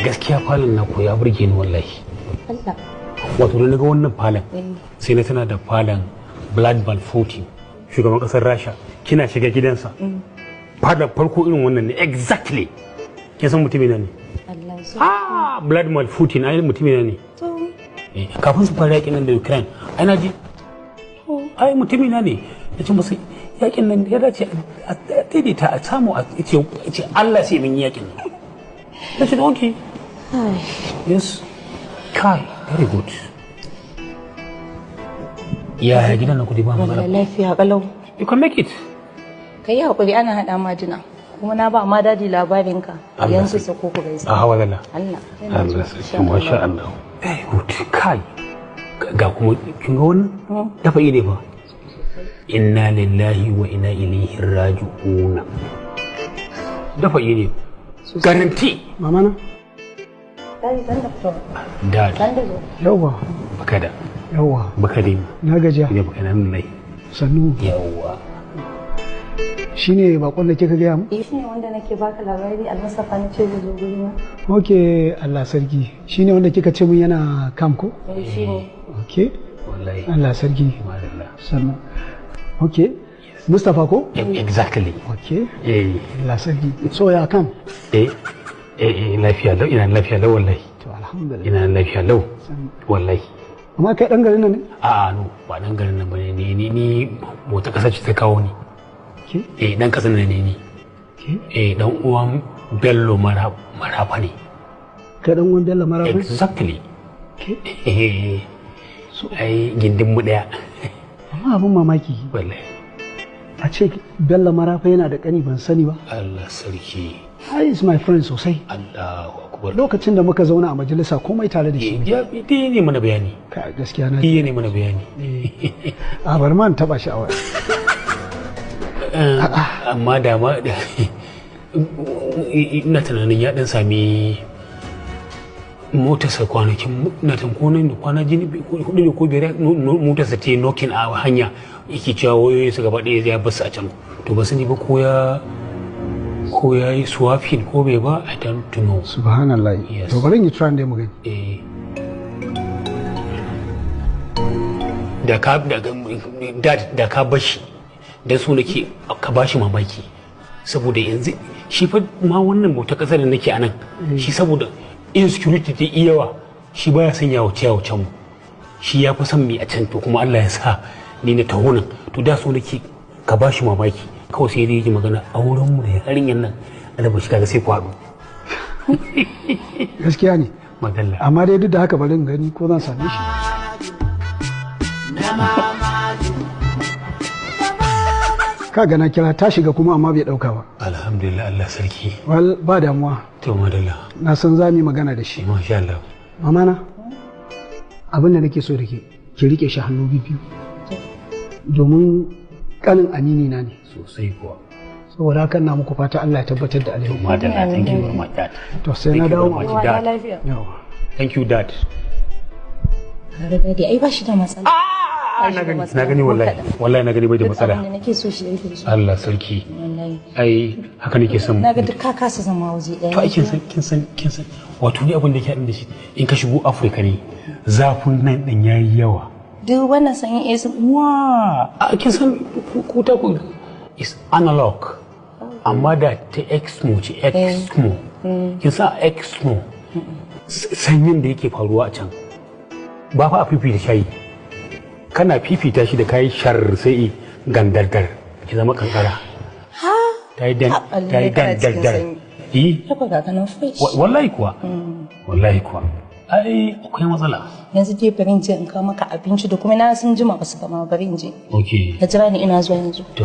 gaskiya falon na ko ya burge ni wallahi. Allah. Wato da naga wannan falon sai na tana da falon Vladimir Putin shugaban kasar Rasha kina shiga gidansa. Falon farko irin wannan ne exactly. Kin san mutumina ne? Allah ya Vladimir Putin ai mutumina ne. Kafin su fara yakin nan da Ukraine ai na ji ai mutumina ne yace masa yakin nan ya dace a daidaita a samu a ce Allah sai mun yakin nan. Nace okay. Yes. Kai, very good. Ya gidan nan kudi ba magana. Lafiya kalau. You can make it. Kai hakuri ana hada majina. Kuma na ba ma dadi labarin ka. Yanzu sai ko ku gaisa. Hawa lalla. Allah. Allah sai masha Allah. Very good. Kai. Ga kuma kin ga wannan? Dafa ne ba. Inna lillahi wa inna ilaihi raji'un. Dafa ne. Garanti. Mama na? Dad. Yawwa. Baka da. Yawwa. Baka da. Na gajiya. Ne baka nan lai. Sannu. Yawwa. Shine bakon da kika gaya mu? Shine wanda nake baka labari Almustafa na ce zai zo guri na. Okay, Allah sarki. Shine wanda kika ce mun yana camp ko? Shine. Okay. Wallahi. Allah sarki. Madalla. Sannu. Okay. Mustafa ko? Exactly. Okay. Allah sarki. So ya camp? Lafiya lau ina lafiya lau wallahi. To alhamdulillah. Ina lafiya lau wallahi. Amma kai dan garin nan ne? No ba dan garin nan bane ni mota kasa ce ta kawo ni. Dan kasa ne ni. Dan uwan Bello Marafa ne. Kai dan uwan Bello Marafa? Exactly. So ai gindin mu daya. Amma abun mamaki. Wallahi. A ce Bello Marafa yana da kani ban sani ba. Allah sarki. He is my friend sosai. Allahu akbar. Lokacin da muka zauna a majalisa komai tare da shi. Ya ne mana bayani. Ka gaskiya na. Ne mana bayani. A bar man taba shi a waya. Amma da ma ina tunanin ya dan sami motarsa kwanakin na tankonin da kwana jini hudu ne ko biyar motarsa ta yi nokin a hanya yake cewa wayoyin su gaba ɗaya ya basu a can to ba sani ba ko ya yi swapping ko bai ba I don't know. Subhanallah. Yes. To bari ni try da mu gani. Da ka bashi dan so nake ka bashi mamaki saboda yanzu shi fa ma wannan bauta kasar da nake anan shi saboda insecurity ta yawa shi baya son yawo can mu shi ya fi son mi a can to kuma Allah ya sa ni na taho nan to da so nake ka bashi mamaki kawai sai dai ji magana auren mu da yarinyar nan alaba shi kaga sai ku haɗu. Gaskiya ne. Madalla. Amma dai duk da haka bari in gani ko zan same shi. Ka gana kira ta shiga kuma amma bai dauka ba. Alhamdulillah Allah sarki. Wal ba damuwa. To madalla. Na san za mu yi magana da shi. Masha Allah. Mama na abin da nake so da ke ki rike shi hannu biyu. Domin kanin amini na ne. Sosai kuwa. Saboda haka na muku fata Allah ya tabbatar da alheri. Madalla, thank you very much dad. To sai na dawo ma dad. Yawa. Thank you dad. Dadi ai ba shi da matsala. Na gani wallahi na gani bai da matsala. Abin da nake so shi yake so. Allah sarki. Wallahi. Ai haka nake son. Na ga duk ka kasa zama waje daya. To ai kin san wato ni abin da yake haɗin da shi in ka shigo Afirka ne zafin nan din yayi yawa. Duk wannan sanyin AC a kin san ku ta ku is analog amma da ta Exmo ce Exmo. Kin san Exmo sanyin da yake faruwa a can ba fa a fifita shayi kana fifita shi da kayi shar sai gandargar ki zama kankara ta yi dandardar wallahi kuwa ai akwai matsala yanzu dai bari in je in kawo maka abinci da kuma na sun jima ba su gama bari in je okay ka jira ni ina zuwa yanzu to